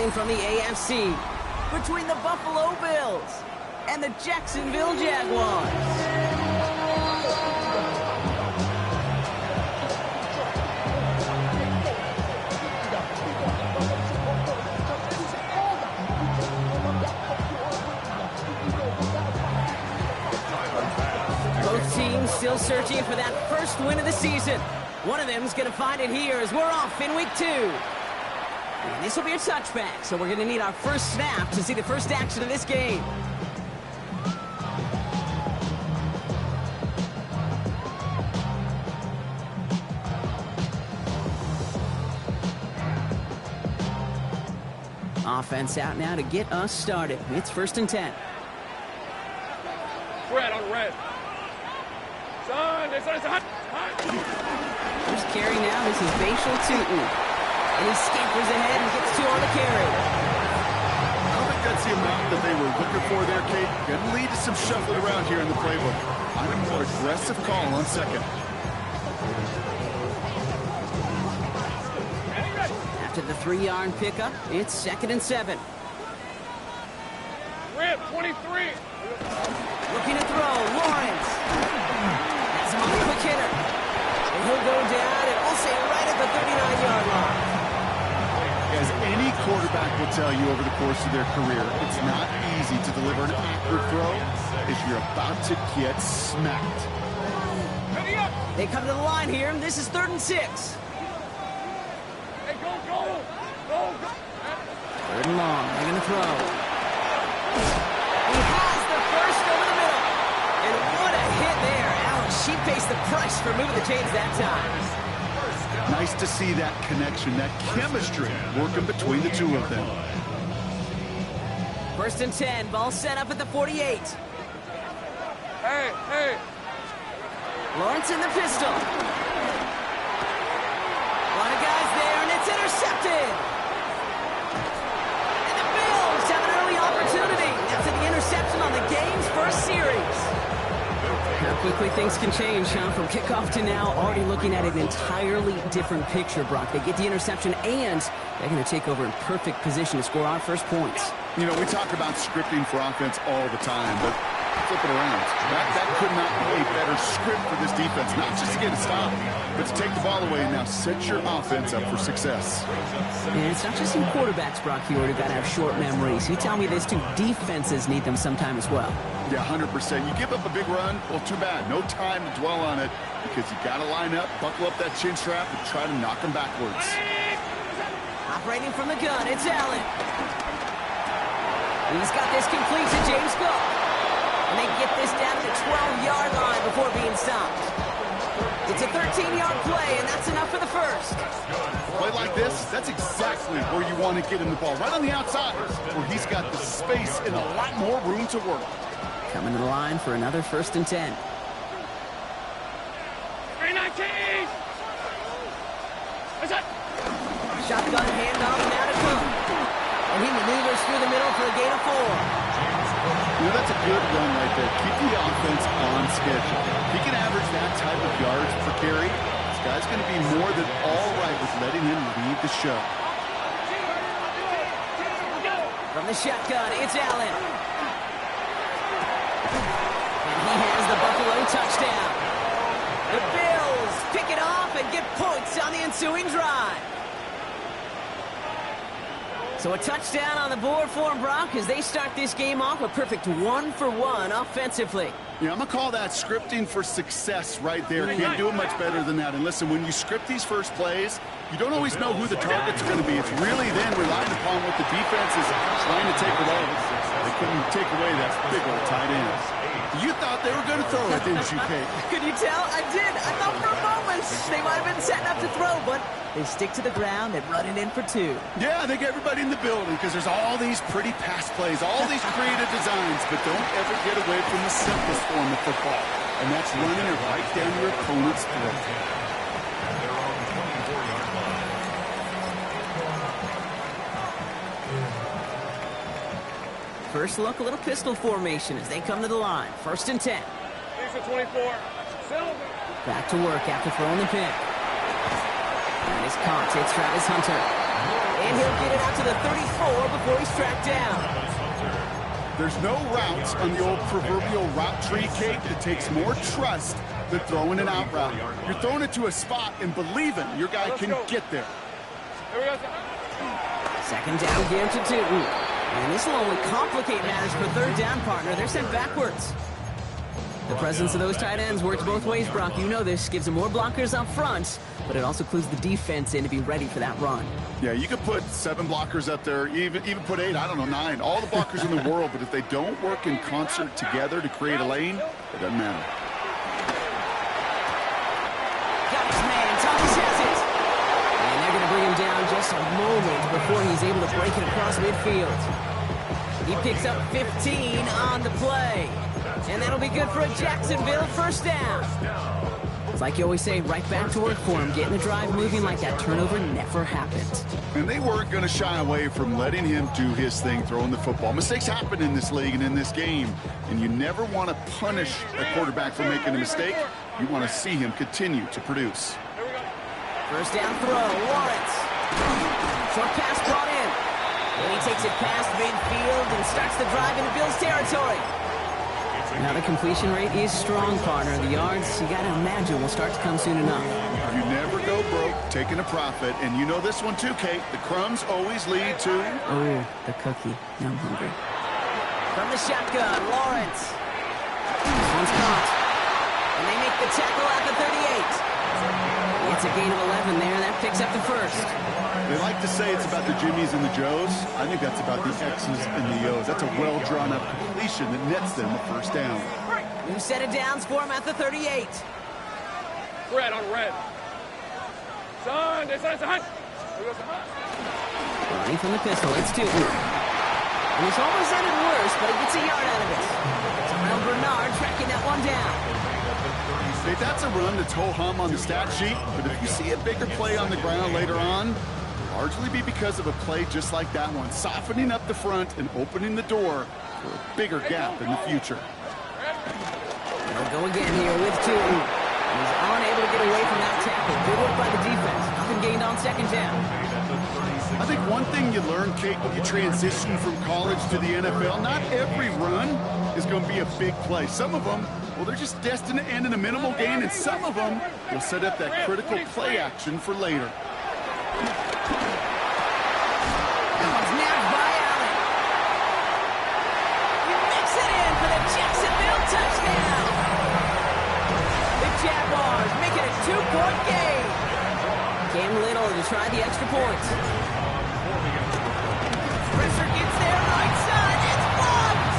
game from the AFC between the Buffalo Bills and the Jacksonville Jaguars. Both teams still searching for that first win of the season. One of them is going to find it here as we're off in week 2. And this will be a touchback, so we're going to need our first snap to see the first action of this game. Offense out now to get us started. It's 1st and 10. Red on red. First carry now. This is Bashal Tootin. And he scampers ahead and gets 2 on the carry. I don't think that's the amount that they were looking for there, Kate. Going to lead to some shuffling around here in the playbook. I'm a more aggressive call on 2nd. After the 3-yard pickup, it's 2nd and 7. Red 23. Looking to throw, Lawrence. Has him on the quick hitter. And he'll go down, and we'll say right at the 39-yard line. As any quarterback will tell you over the course of their career, it's not easy to deliver an accurate throw if you're about to get smacked. They come to the line here, and this is 3rd and 6. Hey, go. 3rd and long, they're going to throw. He has the first over the middle. And what a hit there. Alex, she pays the price for moving the chains that time. Nice to see that connection, that chemistry working between the two of them. 1st and 10, ball set up at the 48. Hey. Lawrence in the pistol. A lot of guys there, and it's intercepted. And the Bills have an early opportunity after the interception on the game's first series. How quickly things can change, huh? From kickoff to now, already looking at an entirely different picture, Brock. They get the interception, and they're going to take over in perfect position to score our first points. You know, we talk about scripting for offense all the time, but flip it around. That could not be a better script for this defense, not just to get a stop, but to take the ball away and now set your offense up for success. And it's not just in quarterbacks, Brock, you already got to have short memories. You tell me this too, defenses need them sometime as well. Yeah, 100%. You give up a big run, well, too bad. No time to dwell on it because you got to line up, buckle up that chin strap, and try to knock them backwards. Operating from the gun, it's Allen. He's got this complete to James Cook. And they get this down to the 12-yard line before being stopped. It's a 13-yard play, and that's enough for the first. A play like this, that's exactly where you want to get him the ball, right on the outside, where he's got the space and a lot more room to work. Coming to the line for another 1st and 10. 319. Shotgun handoff now to Cook. And he maneuvers through the middle for a gain of 4. You know, that's a good run right there. Keep the offense on schedule. If he can average that type of yards per carry, this guy's going to be more than all right with letting him lead the show. From the shotgun, it's Allen. And he has the Buffalo touchdown. The Bills pick it off and get points on the ensuing drive. So a touchdown on the board for them, Brock, as they start this game off a perfect 1-for-1 offensively. Yeah, I'm going to call that scripting for success right there. Can't do it much better than that. And listen, when you script these first plays, you don't always know who the target's going to be. It's really then relying upon what the defense is trying to take away. They couldn't take away that big old tight end. You thought they were going to throw it, didn't you, Kate? Could you tell? I did. I thought for a moment they might have been setting up to throw, but they stick to the ground and run it in for 2. Yeah, I think everybody in the building, because there's all these pretty pass plays, all these creative designs, but don't ever get away from the simplest form of football, and that's running it right down your opponent's throat. First look, a little pistol formation as they come to the line. 1st and 10. 24. Back to work after throwing the pick. And it's caught. It's Travis Hunter. And he'll get it out to the 34 before he's tracked down. There's no routes on the old proverbial route tree, Kate. It takes more trust than throwing an out route. You're throwing it to a spot and believing your guy can get there. Second down again to Tootin. And this will only complicate matters for third down, partner. They're sent backwards. The presence of those tight ends works both ways, Brock. You know this. Gives them more blockers up front, but it also clues the defense in to be ready for that run. Yeah, you could put 7 blockers up there, even put 8, I don't know, 9. All the blockers in the world, but if they don't work in concert together to create a lane, it doesn't matter. Got his man. Thomas has it. And they're going to bring him down just a moment before he's able to break it across midfield. He picks up 15 on the play. And that'll be good for a Jacksonville first down. It's like you always say, right back to work for him. Getting the drive moving like that turnover never happened. And they weren't going to shy away from letting him do his thing, throwing the football. Mistakes happen in this league and in this game. And you never want to punish a quarterback for making a mistake. You want to see him continue to produce. First down throw, Lawrence. Short pass brought in. And he takes it past midfield and starts the drive into Bills territory. Now the completion rate is strong, partner. The yards, you got to imagine, will start to come soon enough. You never go broke taking a profit. And you know this one too, Kate. The crumbs always lead to... Oh, the cookie. Now I'm hungry. From the shotgun, Lawrence. This one's caught. And they make the tackle at the 38. It's a gain of 11 there. That picks up the first. They like to say it's about the Jimmies and the Joes. I think that's about the X's and the O's. That's a well-drawn-up completion that nets them a first down. New set of downs for him at the 38. Red on red. Son, Running from the pistol, it's Tootin. And it's almost ended worse, but he gets a yard out of it. Terrell Bernard tracking that one down. Hey, that's a run that's ho-hum on the stat sheet, but if you see a bigger play on the ground later on, it'll largely be because of a play just like that one, softening up the front and opening the door for a bigger gap in the future. They'll go again here with Tootin. He's unable to get away from that tackle. Good work by the defense. Nothing gained on second down. I think one thing you learn, Kate, when you transition from college to the NFL, not every run is going to be a big play. Some of them, well, they're just destined to end in a minimal gain, and some of them will set up that critical play action for later. That one's nabbed by Allen. He makes it in for the Jacksonville touchdown. The Jaguars make it a 2-point game. Cam Little to try the extra points. Pressure gets there, right side, it's blocked!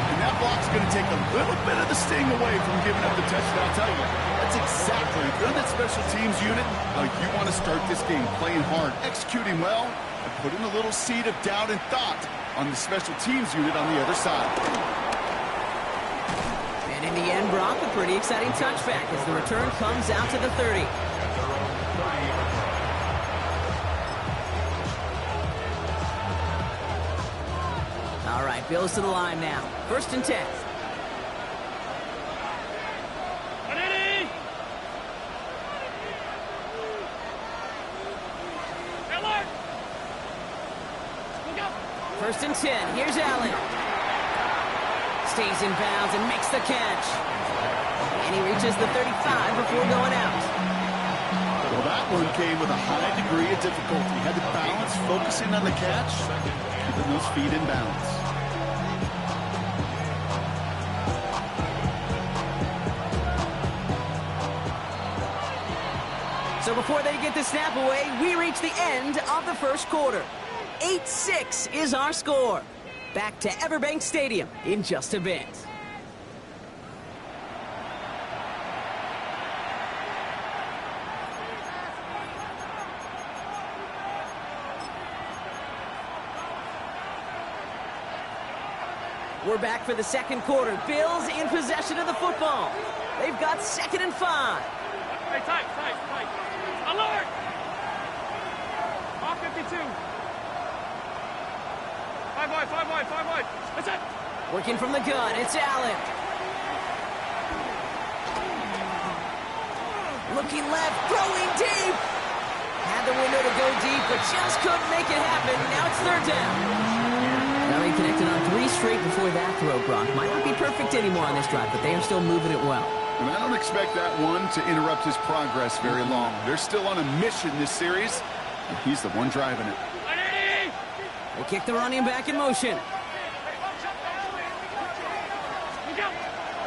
And that block's going to take a little bit of the sting away from giving up the touchdown. I'll tell you, that's exactly, if you're on that special teams unit, how you want to start this game, playing hard, executing well, and putting a little seed of doubt and thought on the special teams unit on the other side. And in the end, Brock, a pretty exciting touchback as the return comes out to the 30. All right, Bills to the line now. First and 10. First and 10. Here's Allen. Stays in bounds and makes the catch. And he reaches the 35 before going out. Well, that one came with a high degree of difficulty. Had to balance, focusing on the catch, keeping those feet in balance. So before they get the snap away, we reach the end of the first quarter. 8-6 is our score. Back to Everbank Stadium in just a bit. We're back for the second quarter. Bills in possession of the football. They've got 2nd and 5. Hey, tight. Alert! Off 52. 5 wide. That's it. Working from the gun, it's Allen. Looking left, throwing deep. Had the window to go deep, but just couldn't make it happen. Now it's third down. Now he connected on 3 straight before that throw, Brock. Might not be perfect anymore on this drive, but they are still moving it well. And I don't expect that one to interrupt his progress very long. They're still on a mission this series, and he's the one driving it. They kick the running back in motion.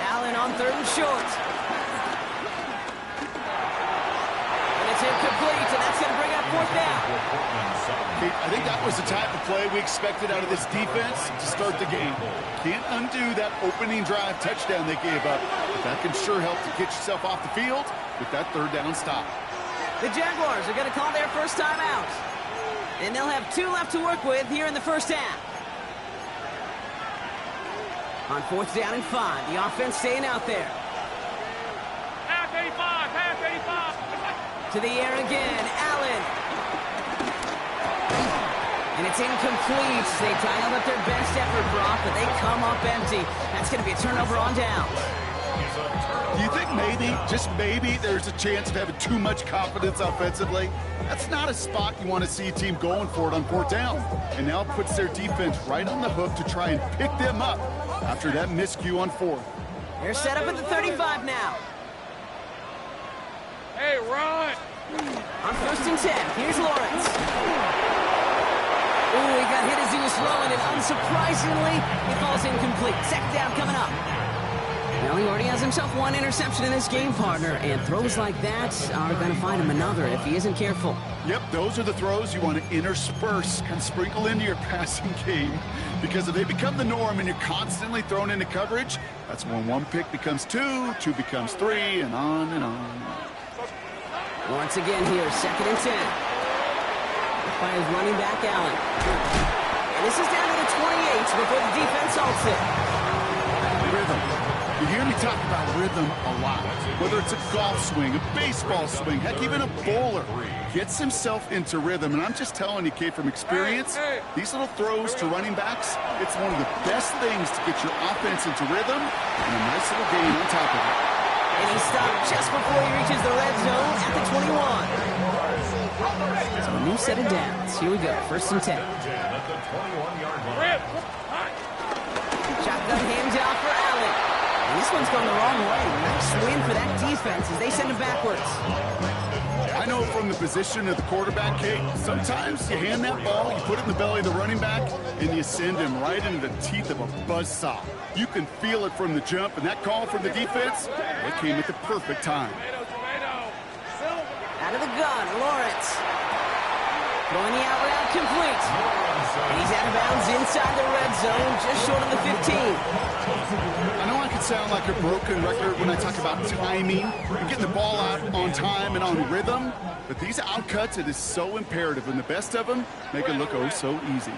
Allen on 3rd and short. And it's incomplete, and that's going to bring up 4th down. I think that was the type of play we expected out of this defense to start the game. Can't undo that opening drive touchdown they gave up. But that can sure help to get yourself off the field with that 3rd down stop. The Jaguars are going to call their first time out. And they'll have 2 left to work with here in the first half. On 4th down and 5, the offense staying out there. Half 85, half 85. To the air again, Allen. And it's incomplete. They dialed up their best effort, Brock, but they come up empty. That's going to be a turnover on down. Do you think maybe, just maybe, there's a chance of having too much confidence offensively? That's not a spot you want to see a team going for it on 4th down. And now it puts their defense right on the hook to try and pick them up after that miscue on 4th. They're set up at the 35 now. Hey, run! On 1st and 10, here's Lawrence. Ooh, he got hit as he was throwing, and unsurprisingly, he falls incomplete. 2nd down coming up. Well, he already has himself 1 interception in this game, partner, and throws like that are going to find him another if he isn't careful. Yep, those are the throws you want to intersperse, kind of sprinkle into your passing game, because if they become the norm and you're constantly thrown into coverage, that's when 1 pick becomes 2, 2 becomes 3, and on and on. Once again here, 2nd and 10. By his running back, Allen. And this is down to the 28 before the defense halts it. Rhythm. You hear me talk about rhythm a lot. Whether it's a golf swing, a baseball swing, heck, even a bowler gets himself into rhythm. And I'm just telling you, Kate, from experience, these little throws to running backs, it's one of the best things to get your offense into rhythm and a nice little gain on top of it. And he stopped just before he reaches the red zone at the 21. So a new set of downs. Here we go, 1st and 10. Shotgun handoff for Allen. And this one's going the wrong way. Nice win for that defense as they send him backwards. I know from the position of the quarterback, Kate, sometimes you hand that ball, you put it in the belly of the running back, and you send him right into the teeth of a buzzsaw. You can feel it from the jump, and that call from the defense, it came at the perfect time. Out of the gun, Lawrence. Throwing the out route complete. And he's out of bounds inside the red zone, just short of the 15. I know I could sound like a broken record when I talk about timing and getting the ball out on time and on rhythm, but these outcuts, it is so imperative, and the best of them make it look oh so easy.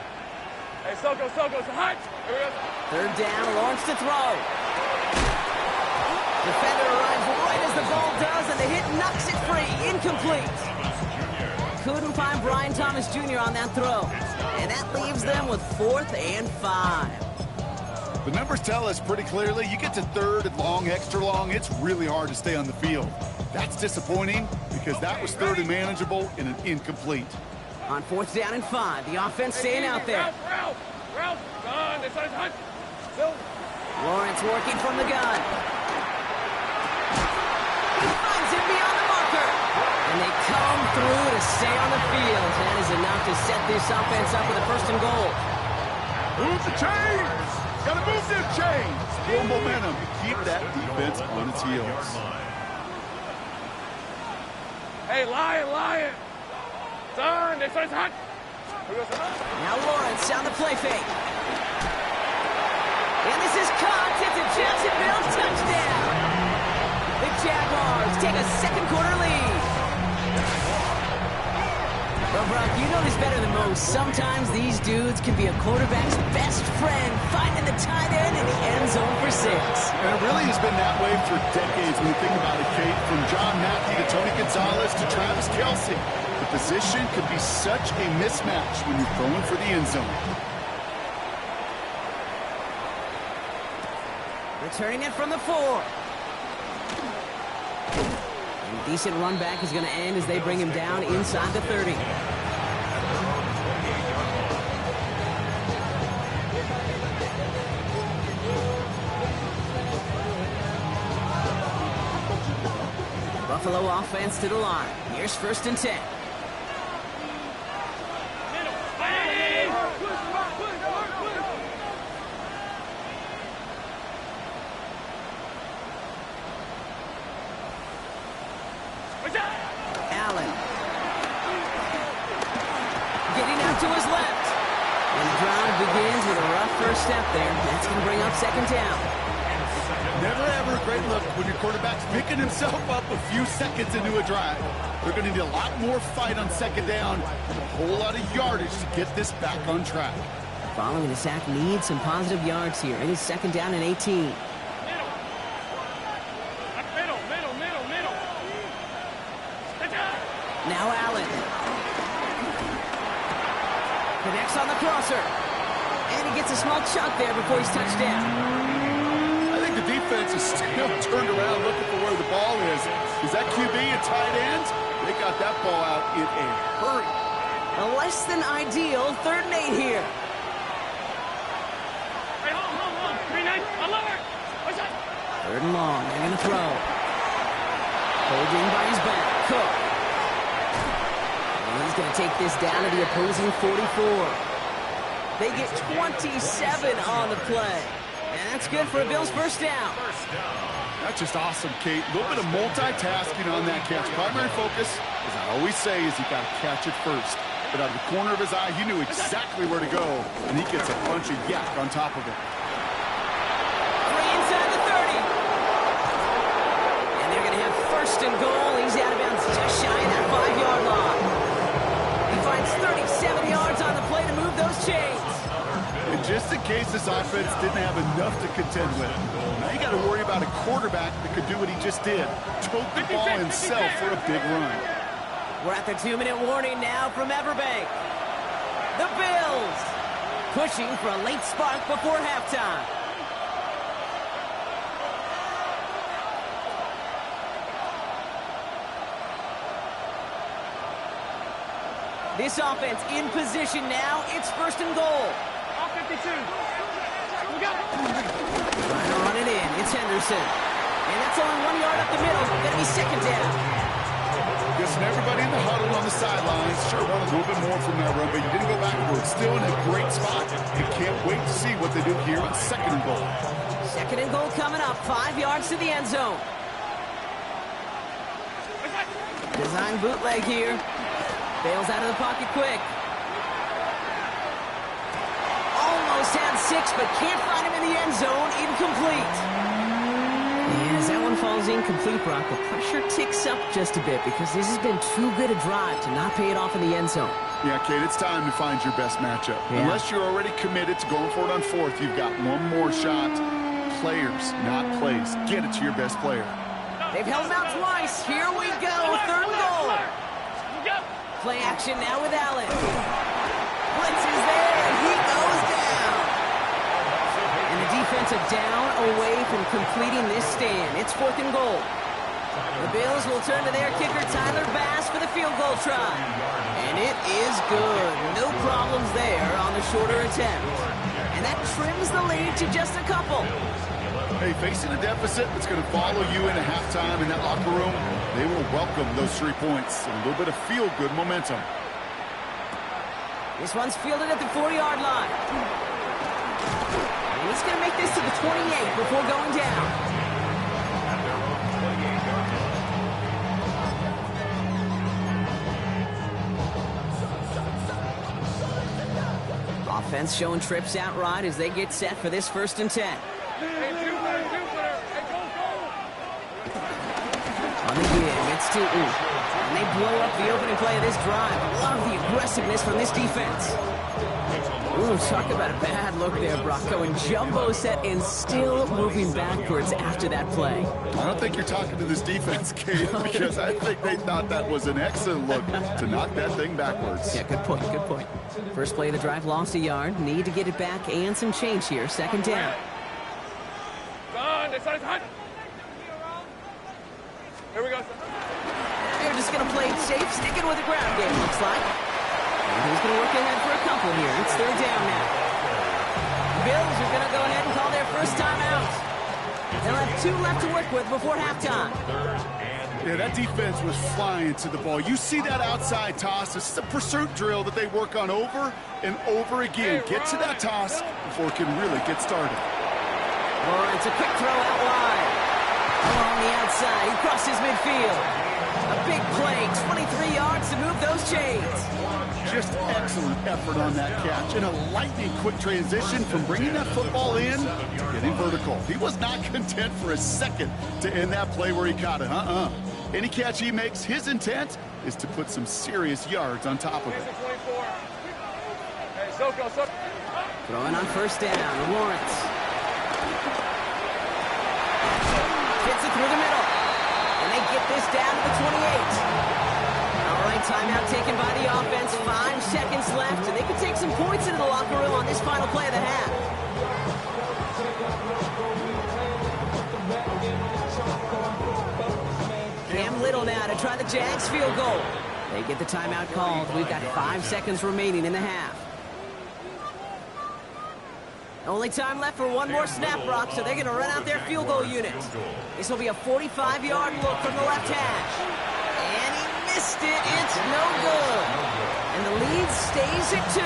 Hey, Soko, hot! 3rd down, Lawrence to throw. Defender arrives right as the ball does, and the hit knocks it free. Incomplete. Couldn't find Brian Thomas Jr. on that throw. And that leaves them with 4th and 5. The numbers tell us pretty clearly, you get to 3rd and long, extra long, it's really hard to stay on the field. That's disappointing because that was 3rd and manageable in an incomplete. On 4th down and 5, the offense staying out there. Ralph, gun, this one's hot. Lawrence working from the gun. He finds him beyond the marker. And they come through to stay on the field. That is enough to set this offense up with a 1st and goal. Move the chains! Gotta move them chains! Build momentum. Keep that defense on its heels. Hey, Lion! Son, this one's hot. Now Lawrence on the play fake. And this is caught. It's a Jacksonville touchdown. The Jaguars take a 2nd quarter lead. Well, Brock, you know this better than most. Sometimes these dudes can be a quarterback's best friend, finding the tight end in the end zone for 6. And it really has been that way for decades when you think about it, Kate. From John Mackey to Tony Gonzalez to Travis Kelce. The position could be such a mismatch when you're throwing for the end zone. Returning it from the 4. And Decent run back is going to end as they bring him down inside the 30. Buffalo offense to the line. Here's 1st and 10. Allen. Getting out to his left. And the drive begins with a rough first step there. That's going to bring up 2nd down. Never ever a great look when your quarterback's picking himself up a few seconds into a drive. They're going to need a lot more fight on 2nd down and a whole lot of yardage to get this back on track. Following the sack needs some positive yards here. It is 2nd down and 18. Now Allen. Connects on the crosser. And he gets a small chunk there before he's touched down. I think the defense is still turned around looking for where the ball is. Is that QB a tight end? They got that ball out in a hurry. A less than ideal 3rd and 8 here. Hey, hold. 3-9, alert! What's that? 3rd and long. They're going to throw. Holding by his back. Cook. And he's going to take this down to the opposing 44. They get 27 on the play. And that's good for a Bills 1st down. That's just awesome, Kate. A little bit of multitasking on that catch. Primary focus, as I always say, is you got to catch it first. But out of the corner of his eye, he knew exactly where to go, and he gets a bunch of yak on top of it. 3 inside the 30. And they're going to have 1st and goal. He's out of bounds just shy of that 5-yard line. He finds 37 yards on the play to move those chains. And just in case this offense didn't have enough to contend with, now you got to worry about a quarterback that could do what he just did. Tote the ball himself for a big run. We're at the 2-minute warning now from Everbank. The Bills pushing for a late spark before halftime. This offense in position now. It's 1st and goal. 52. We go. Trying to run it in. It's Henderson. And that's only 1 yard up the middle. Going to be 2nd down. Guessing everybody in the huddle on the sidelines sure wanted a little bit more from that run, but you didn't go backwards. Still in a great spot. You can't wait to see what they do here on 2nd and goal. 2nd and goal coming up. 5 yards to the end zone. Design bootleg here. Bails out of the pocket quick. Almost had 6, but can't find him in the end zone. Incomplete. And as that one falls incomplete, Brock, the pressure ticks up just a bit because this has been too good a drive to not pay it off in the end zone. Yeah, Kate, it's time to find your best matchup. Yeah. Unless you're already committed to going for it on 4th, you've got one more shot. Players, not plays. Get it to your best player. They've held him out twice. Here we go. 3rd and goal. Play action now with Allen. Blitz is there, and he goes down. And the defensive down away from completing this stand. It's 4th and goal. The Bills will turn to their kicker, Tyler Bass, for the field goal try. And it is good. No problems there on the shorter attempt. And that trims the lead to just a couple. Hey, facing a deficit that's going to follow you into halftime in that locker room, they will welcome those 3 points and a little bit of feel-good momentum. This one's fielded at the 40-yard line. And he's going to make this to the 28 before going down. Offense showing trips out right as they get set for this 1st and 10. On the give, it's to and they blow up the opening play of this drive. Love the aggressiveness from this defense. Ooh, talk about a bad look there, Brock. Going jumbo set and still moving backwards after that play. I don't think you're talking to this defense, Kate, because I think they thought that was an excellent look to knock that thing backwards. Yeah, good point, good point. First play of the drive, lost a yard. Need to get it back and some change here. 2nd down. Here we go. they're just going to play it safe, sticking with the ground game, looks like. And he's going to look ahead for a couple here. It's third down now. Bills are going to go ahead and call their first timeout. They'll have 2 left to work with before halftime. Yeah, that defense was flying to the ball. You see that outside toss. This is a pursuit drill that they work on over and over again. Get to that toss before it can really get started. Lawrence, a quick throw out wide. Along the outside, he crosses midfield. A big play, 23 yards to move those chains. Just excellent effort on that catch. And a lightning-quick transition from bringing that football in to getting vertical. He was not content for a second to end that play where he caught it. Any catch he makes, his intent is to put some serious yards on top of it. Throwing on first down, Lawrence. Gets it through the middle. And they get this down to the 28. All right, timeout taken by the offense. 5 seconds left, and they can take some points into the locker room on this final play of the half. Cam Little now to try the Jags field goal. They get the timeout called. We've got 5 seconds remaining in the half. Only time left for one more snap, Brock, so they're going to run out their field goal unit. This will be a 45-yard look from the left hash. And he missed it. It's no good. And the lead stays at 2.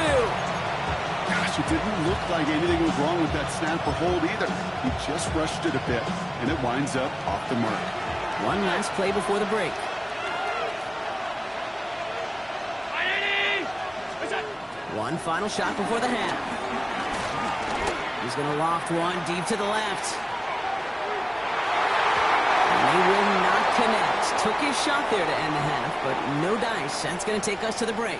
Gosh, it didn't look like anything was wrong with that snap or hold either. He just rushed it a bit, and it winds up off the mark. One last play before the break. One final shot before the half. He's going to loft one deep to the left. And they will not connect. Took his shot there to end the half, but no dice. That's going to take us to the break.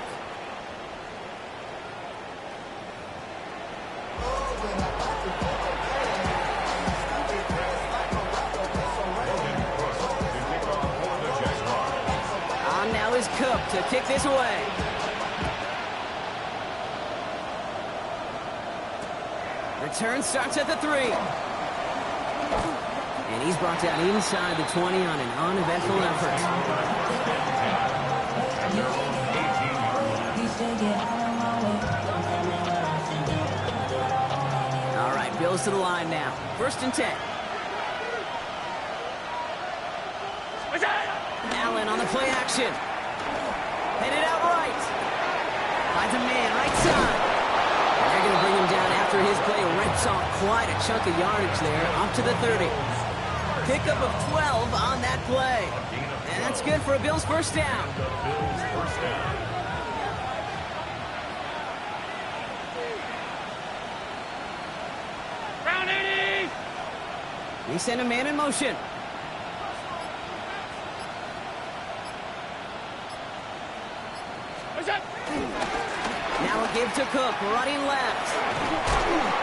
On now is Cook to kick this away. Return starts at the 3. And he's brought down inside the 20 on an uneventful effort. All right, Bills to the line now. 1st and 10. Allen on the play action. Headed out right. Finds a man right side. They're going to bring him down after his play rips off quite a chunk of yardage there, up to the 30. Pickup of 12 on that play. And that's good for a Bills first down. Round 80! They send a man in motion. Now a give to Cook, running left.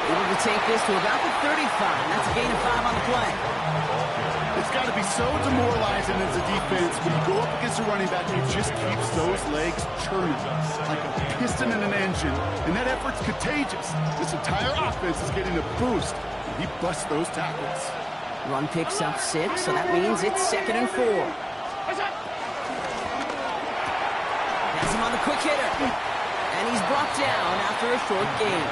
Able to take this to about the 35. That's a gain of 5 on the play. It's got to be so demoralizing as a defense when you go up against a running back who just keeps those legs churning like a piston in an engine. And that effort's contagious. This entire offense is getting a boost. He busts those tackles. Run picks up 6, so that means it's 2nd and 4. Has him on the quick hitter. And he's brought down after a short gain.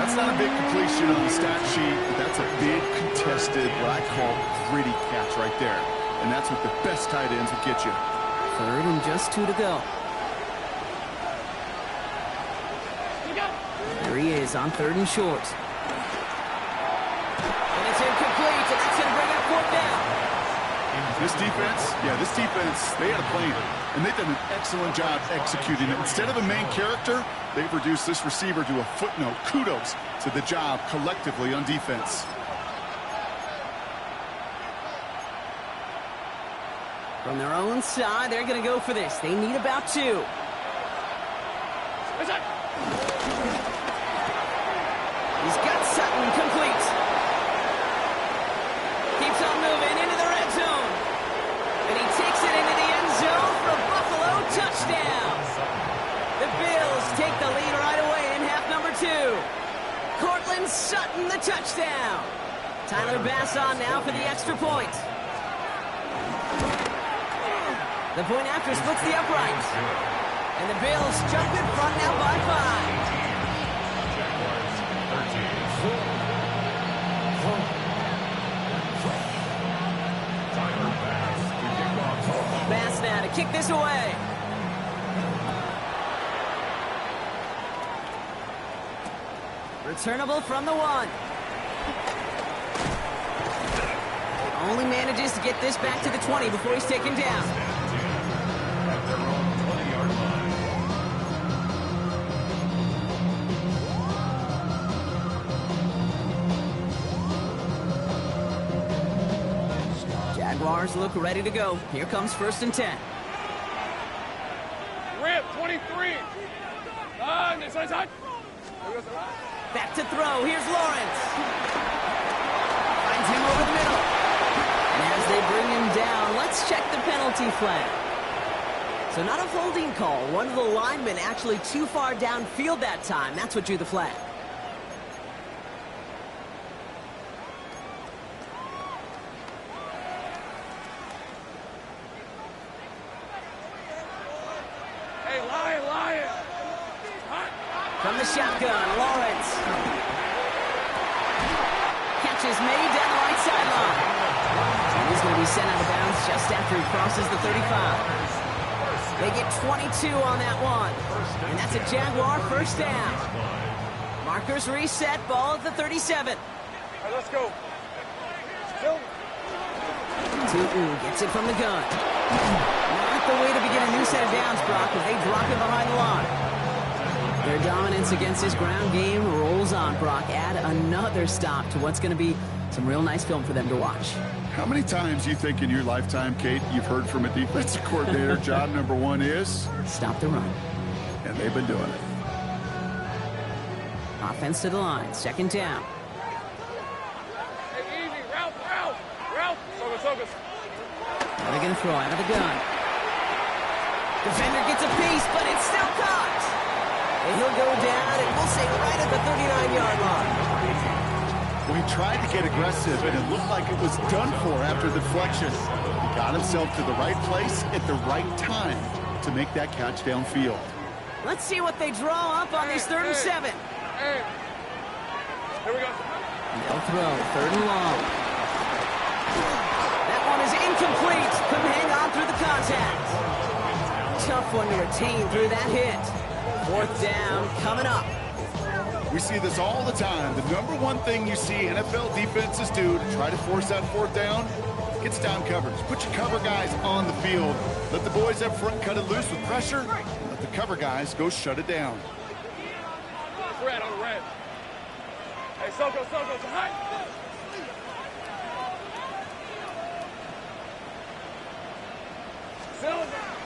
That's not a big completion on the stat sheet, but that's a big contested, what I call gritty catch right there. And that's what the best tight ends will get you. 3rd and just 2 to go. There he is on 3rd and short. And it's incomplete, and that's going to bring up 4th down. This defense, they had a plan. And they've done an excellent job executing it. Instead of a main character, they've reduced this receiver to a footnote. Kudos to the job collectively on defense. From their own side, they're going to go for this. They need about 2. He's got Sutton complete. Keeps on moving into the red zone. And he takes it into the end zone for a Buffalo touchdown. The Bills take the lead right away in half number 2. Cortland Sutton, the touchdown. Tyler Bass on now for the extra point. The point after splits the uprights. And the Bills jump in front now by 5. Bass now to kick this away. Returnable from the 1. Only manages to get this back to the 20 before he's taken down. Jaguars look ready to go. Here comes 1st and 10. Rip, 23. Back to throw. Here's Lawrence. Finds him over the middle. And as they bring him down, let's check the penalty flag. So not a holding call. One of the linemen actually too far downfield that time. That's what drew the flag. From the shotgun, Lawrence. Catch is made down the right sideline. And he's going to be sent out of bounds just after he crosses the 35. They get 22 on that one. And that's a Jaguar 1st down. Markers reset, ball at the 37. All right, let's go. Tootin gets it from the gun. Not the way to begin a new set of downs, Brock, as they drop him behind the line. Their dominance against this ground game rolls on, Brock. Add another stop to what's going to be some real nice film for them to watch. How many times you think in your lifetime, Kate, you've heard from a defensive coordinator, job number 1 is? Stop the run. And they've been doing it. Offense to the line, 2nd down. Hey, easy, Ralph. Focus. Now they're going to throw out of the gun. Defender gets a piece, but it's still caught. And he'll go down, and we'll say right at the 39-yard line. Well, he tried to get aggressive, and it looked like it was done for after the deflection. He got himself to the right place at the right time to make that catch downfield. Let's see what they draw up on this 3rd and 7. Hey. Here we go. They'll throw, 3rd and long. That one is incomplete. Couldn't hang on through the contact. Tough one to retain through that hit. 4th down coming up. We see this all the time. The number 1 thing you see NFL defenses do to try to force that 4th down, gets down coverage. Put your cover guys on the field. Let the boys up front cut it loose with pressure. Let the cover guys go shut it down. Red on red. Hey, Soko, hi.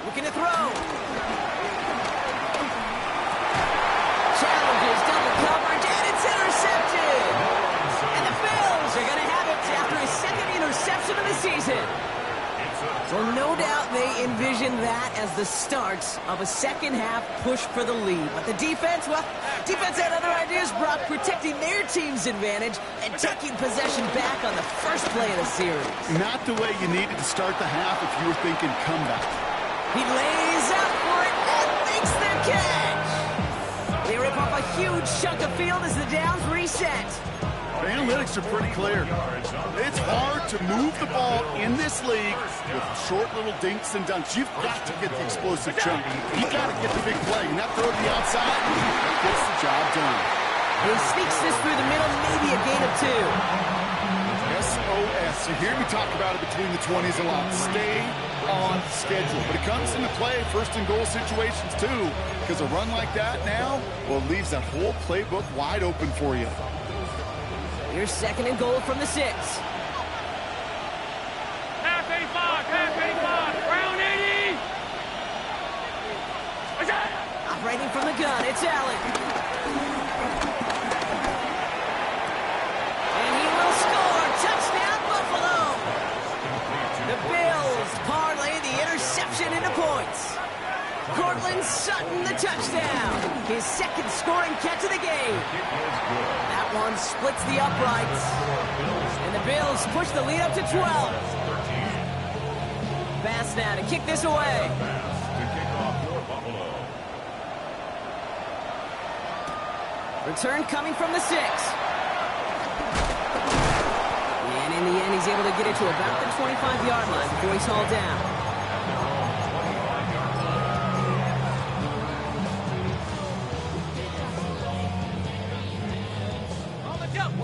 Looking to throw. Challenges, double coverage, and it's intercepted. And the Bills are going to have it after his 2nd interception of the season. Well, no doubt they envisioned that as the start of a 2nd half push for the lead. But the defense, well, defense had other ideas, Brock, protecting their team's advantage and taking possession back on the first play of the series. Not the way you needed to start the half if you were thinking comeback. He lays out for it and makes the catch. They rip off a huge chunk of field as the downs reset. The analytics are pretty clear. It's hard to move the ball in this league with short little dinks and dunks. You've got to get the explosive chunk. You've got to get the big play. And that throw to the outside gets the job done. He sneaks this through the middle, maybe a gain of 2. SOS. You hear me talk about it between the 20s a lot. Stay on schedule. But it comes into play 1st and goal situations too, because a run like that now, well, leaves that whole playbook wide open for you. Here's 2nd and goal from the 6. Half 85, round 80. Operating from the gun, it's Allen. And he will score. Touchdown, Buffalo. The Bills parlay the interception into points. Cortland Sutton, the touchdown. His 2nd scoring catch of the game. That one splits the uprights. And the Bills push the lead up to 12. pass now to kick this away. Return coming from the 6. And in the end, he's able to get it to about the 25-yard line before he's hauled down.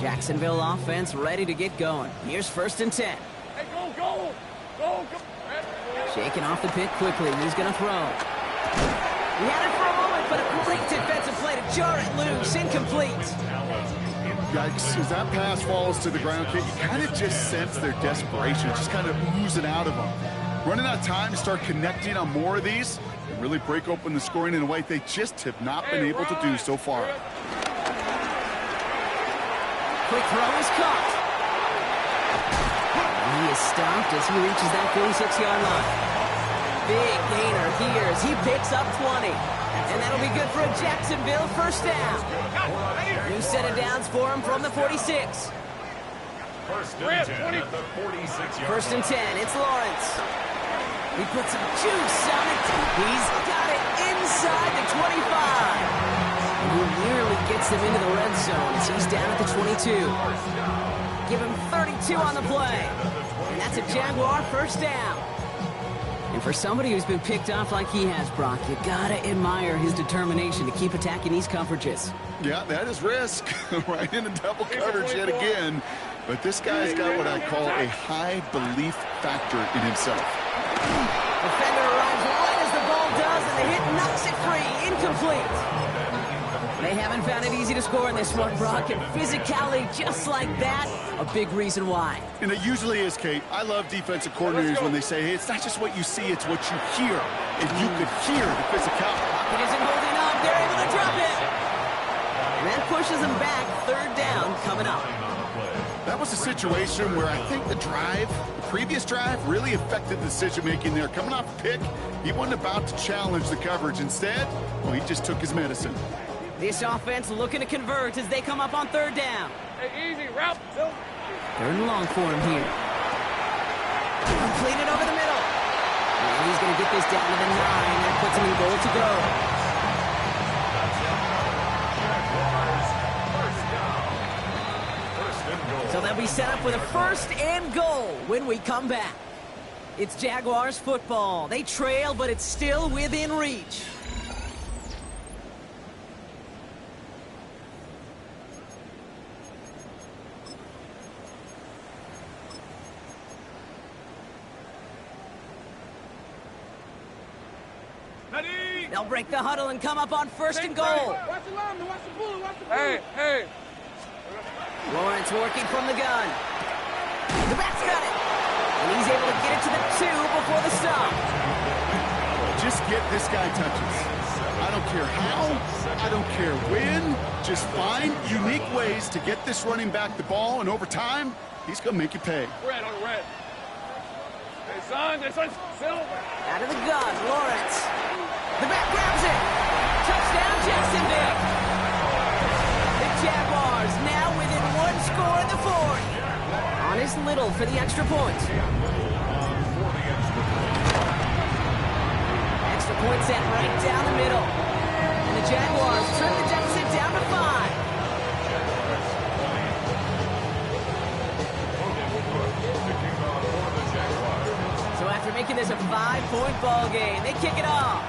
Jacksonville offense ready to get going. Here's 1st and 10. Hey, go! Shaking off the pick quickly. He's going to throw. He had it for a moment, but a great defensive play to jar it loose. Incomplete. Yikes, as that pass falls to the ground, Kate, you kind of just sense their desperation, just kind of oozing out of them. Running out of time to start connecting on more of these and really break open the scoring in a way they just have not been able to do so far. Quick throw is caught. He is stopped as he reaches that 46-yard line. Big gainer here as he picks up 20. And that'll be good for a Jacksonville 1st down. New set of downs for him from the 46. 1st and 10 at the 46-yard 1st and 10, it's Lawrence. He puts some juice on it. He's got it inside the 25. And he nearly gets them into the red zone as he's down at the 22. Give him 32 on the play. And that's a Jaguar 1st down. And for somebody who's been picked off like he has, Brock, you gotta admire his determination to keep attacking these coverages. Yeah, that is risk. Right into double coverage yet again. But this guy's got what I call a high belief factor in himself. Defender arrives right as the ball does, and the hit knocks it free. Incomplete. They haven't found it easy to score in this one, Brock, and physicality just like that, a big reason why. And it usually is, Kate. I love defensive coordinators when they say, hey, it's not just what you see, it's what you hear. And you could hear the physicality. It isn't holding up. They're able to drop it. And that pushes them back. 3rd down coming up. That was a situation where I think the previous drive, really affected the decision-making there. Coming off a pick, he wasn't about to challenge the coverage. Instead, well, he just took his medicine. This offense looking to convert as they come up on 3rd down. Hey, easy, route. 3rd and long for him here. Completed over the middle. And he's going to get this down to the 9. That puts him in goal to go. So they'll be set up with a 1st and goal when we come back. It's Jaguars football. They trail, but it's still within reach. They'll break the huddle and come up on 1st and goal. Watch the line, watch the bullet, watch the bullet. Hey. Lawrence working from the gun. The back's got it. And he's able to get it to the 2 before the stop. Just get this guy touches. I don't care how, I don't care when. Just find unique ways to get this running back the ball, and over time, he's going to make you pay. Red on red. Hey, son, silver. Out of the gun, Lawrence. The back grabs it. Touchdown, Jacksonville. The Jaguars now within 1 score in the 4th. On his Little for the extra point. Extra point set right down the middle. And the Jaguars trim the deficit down to 5. So after making this a 5-point ball game, they kick it off.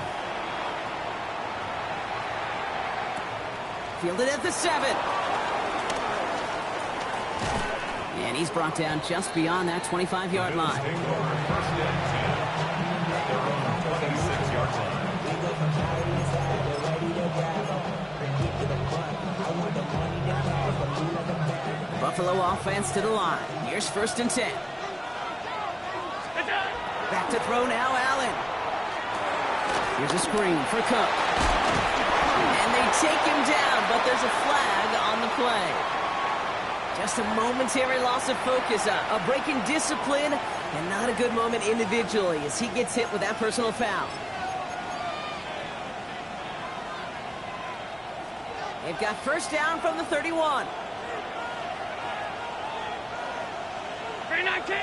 Fielded at the 7. And he's brought down just beyond that 25-yard line. Buffalo offense to the line. Here's 1st and 10. Back to throw now, Allen. Here's a screen for Cook. And they take him down, but there's a flag on the play. Just a momentary loss of focus, a break in discipline, and not a good moment individually as he gets hit with that personal foul. They've got 1st down from the 31. 319.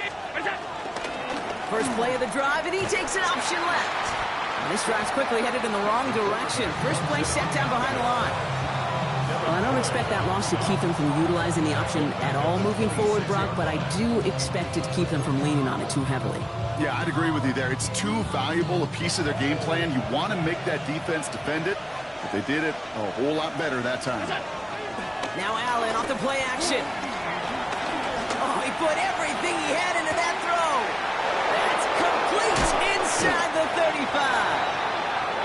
First play of the drive, and he takes an option left. And this drive's quickly headed in the wrong direction. First play set down behind the line. Well, I don't expect that loss to keep them from utilizing the option at all moving forward, Brock, but I do expect it to keep them from leaning on it too heavily. Yeah, I'd agree with you there. It's too valuable a piece of their game plan. You want to make that defense defend it, but they did it a whole lot better that time. Now Allen off the play action. Oh, he put everything he had into that throw. That's complete inside the 35.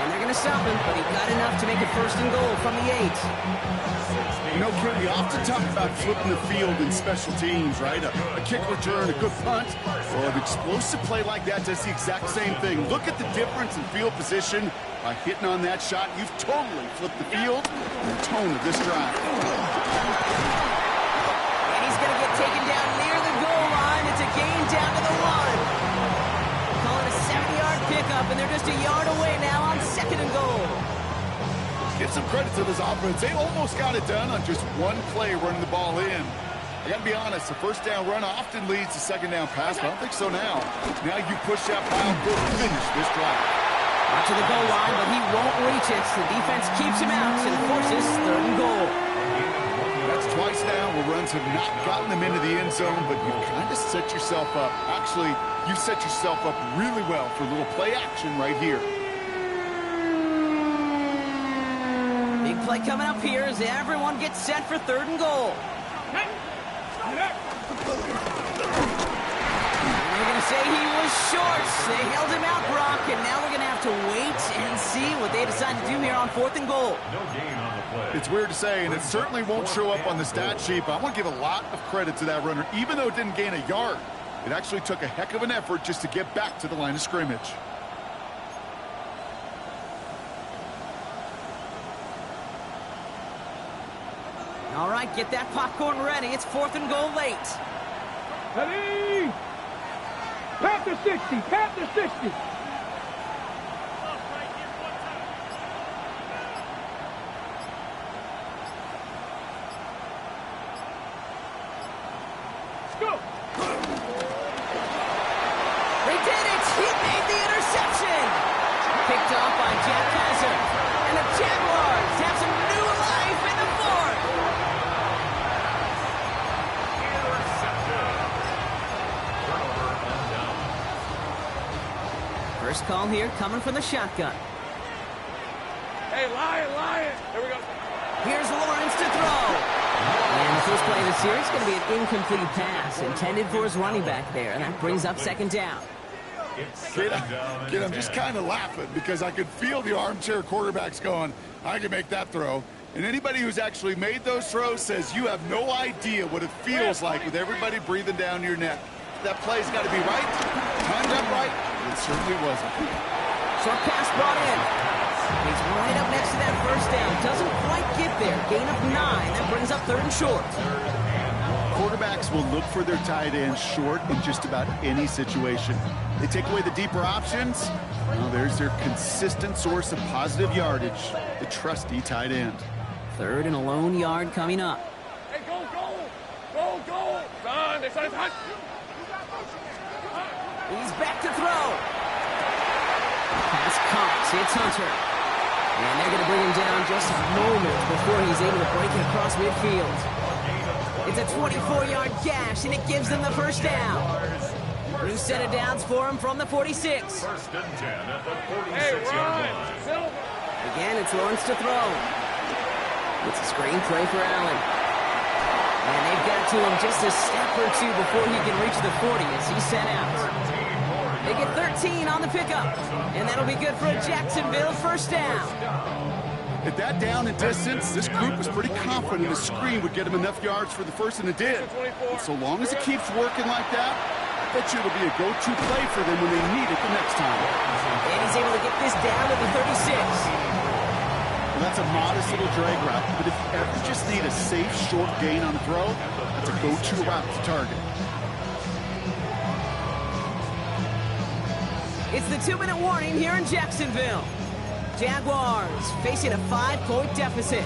And they're going to stop him, but he got enough to make it 1st and goal from the 8. You know, Ken, we often talk about flipping the field in special teams, right? A kick return, a good punt. Well, an explosive play like that does the exact same thing. Look at the difference in field position. By hitting on that shot, you've totally flipped the field and the tone of this drive. And he's going to get taken down near the goal line. It's a gain down to the 1. Call it a 70-yard pickup, and they're just a yard away now on 2nd and goal. Give some credit to this offense. They almost got it done on just one play running the ball in. I got to be honest, a 1st down run often leads to 2nd down pass, but I don't think so now. Now you push that pile, go finish this drive. Out to the goal line, but he won't reach it. The defense keeps him out and forces 3rd and goal. That's twice now where runs have not gotten them into the end zone, but you've kind of set yourself up. Actually, you've set yourself up really well for a little play action right here. Big play coming up here as everyone gets set for 3rd and goal. We're going to say he was short. They held him out, Brock, and now we're going to have to wait and see what they decide to do here on 4th and goal. No gain on the play. It's weird to say, and it certainly won't show up on the stat sheet, but I want to give a lot of credit to that runner. Even though it didn't gain a yard, it actually took a heck of an effort just to get back to the line of scrimmage. All right, get that popcorn ready. It's 4th and goal late. Ready? Pat the 60, pat the 60. Let's go. They did it! He made the interception! Picked off by Jack Kaiser. And the Jaguars have some new life in the 4th. First call here coming from the shotgun. Hey, Lion. Here we go. Here's Lawrence to throw. And the first play of the series is going to be an incomplete pass intended for his running back there. And that brings up 2nd down. I'm just kind of laughing because I could feel the armchair quarterbacks going, I can make that throw. And anybody who's actually made those throws says you have no idea what it feels like with everybody breathing down your neck. That play's got to be right, timed up right, and it certainly wasn't. Short pass brought in. He's right up next to that 1st down. Doesn't quite get there. Gain of 9. That brings up 3rd and short. Quarterbacks will look for their tight end short in just about any situation. They take away the deeper options. Well, there's their consistent source of positive yardage, the trusty tight end. 3rd and a lone yard coming up. Hey, go. Son, it's hot. He's back to throw. Pass caught. It's Hunter. And they're going to bring him down just a moment before he's able to break it across midfield. It's a 24-yard gash, and it gives them the 1st down. New set of downs for him from the 46. 1st and 10 at the 46-yard line. Again, it's Lawrence to throw. It's a screen play for Allen. And they've got to him just a step or two before he can reach the 40 as he's sent out. They get 13 on the pickup, and that'll be good for a Jacksonville 1st down. At that down and distance, this group was pretty confident a screen would get him enough yards for the 1st, and it did. And so long as it keeps working like that, I bet you it'll be a go-to play for them when they need it the next time. And he's able to get this down to the 36. Well, that's a modest little drag route, but if you ever just need a safe, short gain on a throw, that's a go-to route to target. It's the 2-minute warning here in Jacksonville. Jaguars facing a 5-point deficit.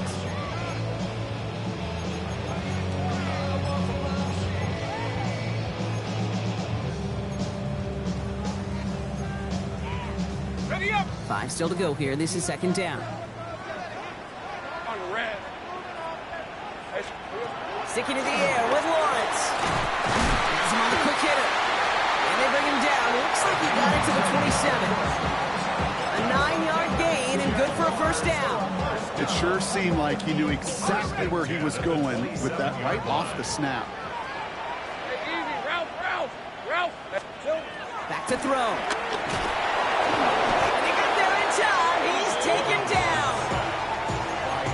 5 still to go here. This is second down. On the red. Sticking to the air with Lawrence. Has him on the quick hitter. And they bring him down. Looks like he got it to the 27. A 9-yard gain and good for a first down. It sure seemed like he knew exactly where he was going with that right off the snap. Hey, easy. Ralph. Back to throw. And he got there in time. He's taken down.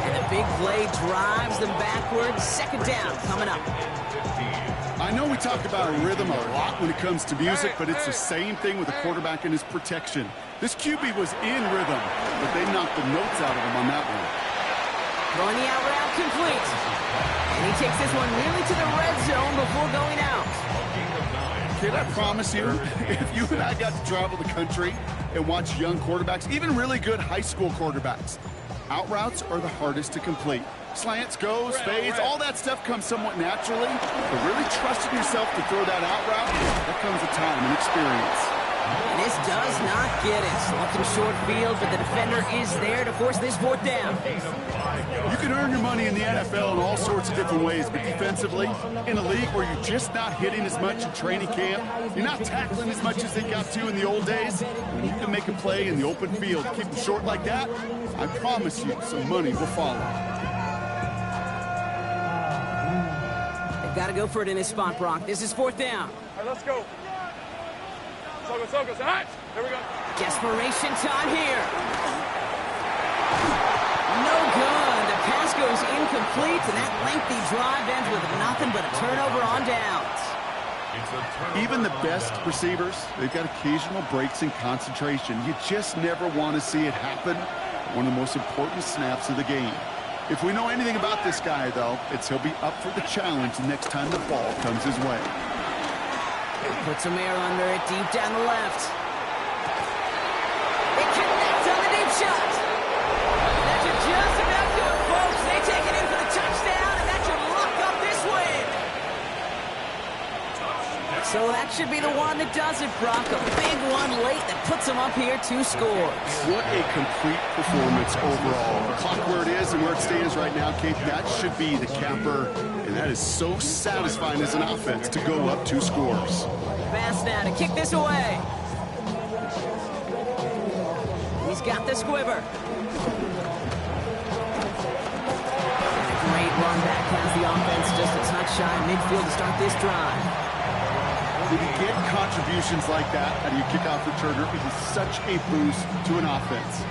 And the big play drives them backwards. Second down coming up. I know we talk about rhythm a lot when it comes to music, but it's the same thing with a quarterback and his protection. This QB was in rhythm, but they knocked the notes out of him on that one. Throwing the out route complete. And he takes this one really to the red zone before going out. Kid, I promise you, if you and I got to travel the country and watch young quarterbacks, even really good high school quarterbacks, out routes are the hardest to complete. Slants, goes, fades, all that stuff comes somewhat naturally, but really trusting yourself to throw that out route, that comes with time and experience. And this does not get it. Selecting short field, but the defender is there to force this fourth down. You can earn your money in the NFL in all sorts of different ways, but defensively, in a league where you're just not hitting as much in training camp, you're not tackling as much as they got to in the old days, when you can make a play in the open field, keep them short like that, I promise you some money will follow. Got to go for it in his spot, Brock. This is fourth down. All right, let's go. So hot. There we go. Desperation time here. No good. The pass goes incomplete, and that lengthy drive ends with nothing but a turnover on downs. Even the best receivers, they've got occasional breaks in concentration. You just never want to see it happen. One of the most important snaps of the game. If we know anything about this guy, though, it's he'll be up for the challenge the next time the ball comes his way. Put some air under it, deep down the left. They connect on the deep shot. That should just about do it, folks. They take it in for the touchdown, and that should lock up this win. So that should be the one that does it, Brock. A big one late that puts them up here 2 scores. What a complete performance overall. The clock where it is and where it stands right now, Kate, that should be the capper. And that is so satisfying as an offense to go up 2 scores. Pass now to kick this away. He's got the squiver. Great run back has the offense just a touch shy of midfield to start this drive. When you get contributions like that out of your kickoff returner, it is such a boost to an offense.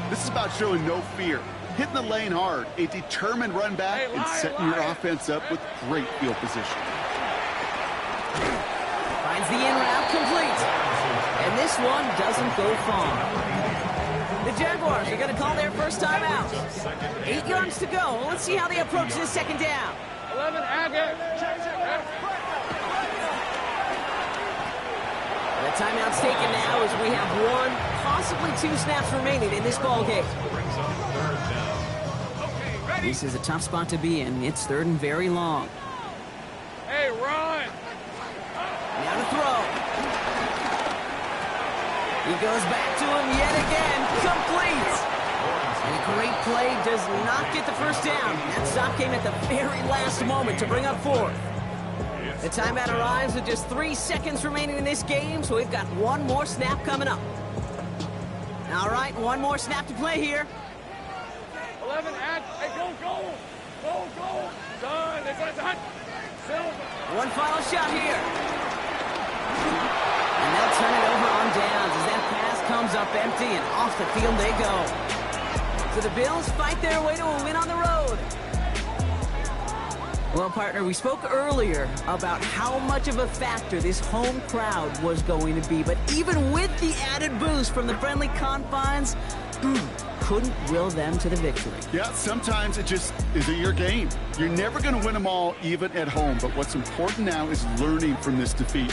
This is about showing no fear, hitting the lane hard, a determined run back, and setting your offense up with great field position. Finds the in route complete. And this one doesn't go far. The Jaguars are going to call their first time out. 8 yards to go. Let's see how they approach this second down. 11, Agate. The timeout's taken now as we have 1, possibly 2 snaps remaining in this ball game. This is a tough spot to be in. It's 3rd and very long. Hey, run. Now to throw. He goes back to him yet again. Complete. And a great play does not get the first down. That stop came at the very last moment to bring up 4th. The timeout arrives with just 3 seconds remaining in this game, so we've got 1 more snap coming up. All right, 1 more snap to play here. 11, hey, go. Done. It's hot. Silver. 1 final shot here. And they'll turn it over on downs as that pass comes up empty, and off the field they go. So the Bills fight their way to a win on the road. Well, partner, we spoke earlier about how much of a factor this home crowd was going to be. But even with the added boost from the friendly confines, couldn't will them to the victory. Yeah, sometimes it just isn't your game. You're never going to win them all, even at home. But what's important now is learning from this defeat.